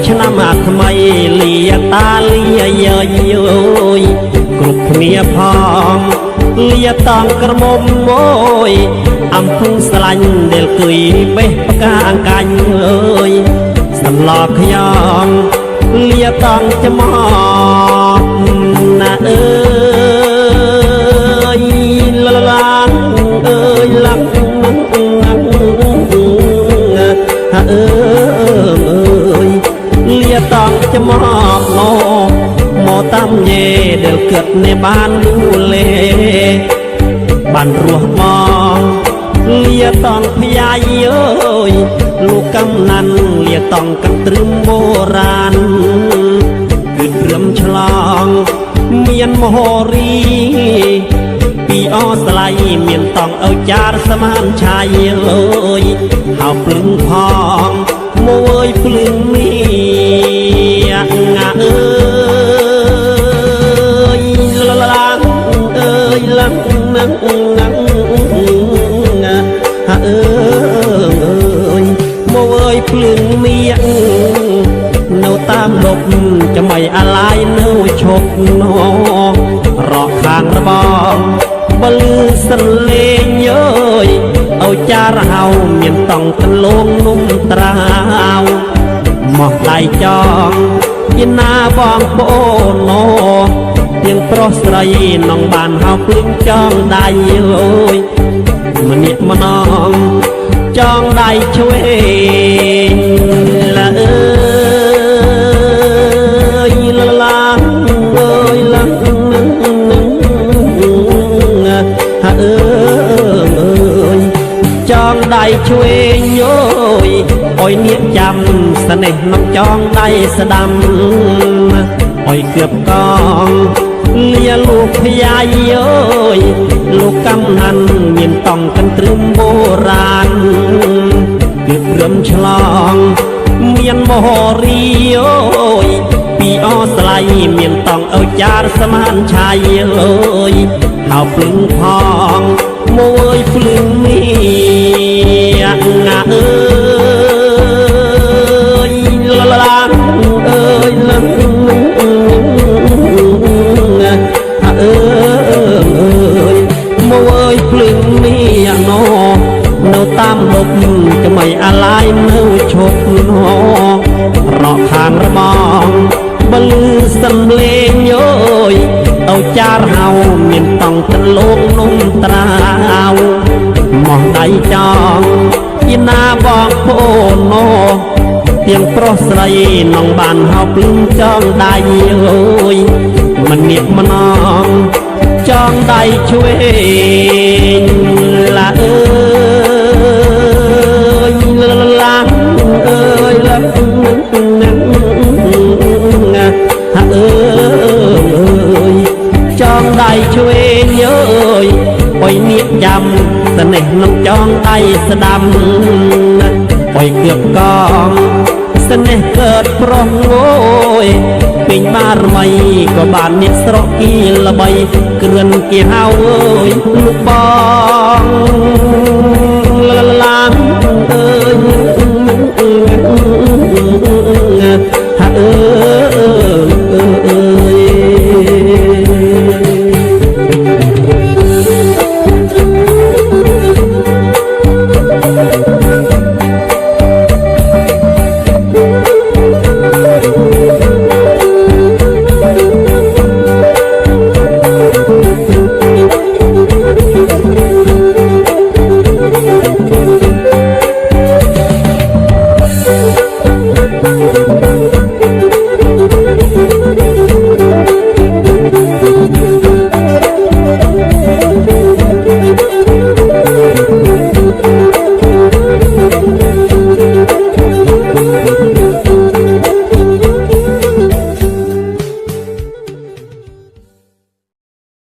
ឆ្នាំអាថ្មីលាតាលាយើយគ្រប់គ្នាផងលាតងក្រមុំមួយអំពឹងស្លាញ់ដែលគួយបេះផ្កាអង្កាញ់អើយសន្លប់ខ្ញុំលាតងច្មោះណាអើយឡាងអើយឡាងអើយលាតងច្មោះមកតាមយេដែលគិតនេះបានយូលេបានរស់មកលាតងភយាយអើយលោកកំណាន់លាតងកន្ទ្រឹមបុរាណគឺព្រមឆ្លងមានមហោរីពីអស្ល័យមានតង់ឲ្យចារស្មានឆាយអើយហៅភ្លឹងផងមួយភ្លឹងនេះងាអើយឡាងអើយឡាងនឹងអើយមកអើយភ្លឹងនេះនៅតាមលប់ចាំឲ្យអាឡាយនៅឈប់ណរកខាងរបងបលឺសលេងអើយឲ្យចារហៅមានតង់កន្លងនំត្រាវមកដៃចងជាណាបងប្អូនណទាំងប្រុសស្រីនងបានហៅភ្លេងចងដៃអើយម្នាក់ម្នងចងដៃឆ្វេងឡាអើយឡាងអើយឡាងអើយចងដៃឆ្វេងអើយអុយនាងចាំស្នេហ៍នឹងចងដៃស្ដាំអុយគៀបកងលាលោកភយាយអើយលោកកំណាន់មានតង់កន្ទ្រឹមបុរាណគឺព្រមឆ្លងមានមហោរីអើយពីអស្ល័យមានតង់ឲ្យចារស្មានឆាយអើយហៅភ្លឹងផងមួយភ្លឹងនេះងាអើយឡាងអើយឡាងអើយមកអើយភ្លឹងនេះណនៅតាមលប់ចាំឲ្យអាឡាយនៅឈប់ណរកខាងរបងបលឺសំលេងអើយឲ្យចារហៅមានតង់កន្លងនំត្រាវមកដៃចងជាណាបងប្អូនណទាំងប្រុសស្រីនងបានហៅភ្លឹងចងដៃអើយម្នាក់ម្នងចងដៃឆ្វេងឡាអើយឡាងអើយឡាងអើយចងដៃឆ្វេងអើយអុយនាងចាំស្នេហ៍នឹងចងដៃស្ដាំអុយគៀបកងស្នេហ៍កើតប្រុសអូយពេញបារមីក៏បានអ្នកស្រកគីល្បីគ្រឿនគេហៅអើយលោកបង